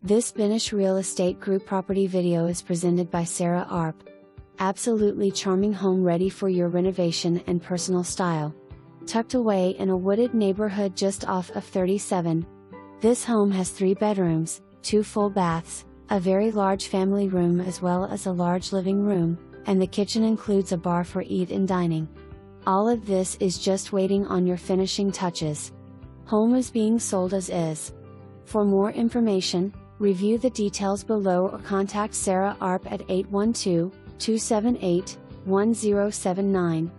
This Benish Real Estate Group property video is presented by Sarah Arp. Absolutely charming home ready for your renovation and personal style. Tucked away in a wooded neighborhood just off of 37. This home has 3 bedrooms, 2 full baths, a very large family room as well as a large living room, and the kitchen includes a bar for eat and dining. All of this is just waiting on your finishing touches. Home is being sold as is. For more information, review the details below or contact Sarah Arp at 812-278-1079.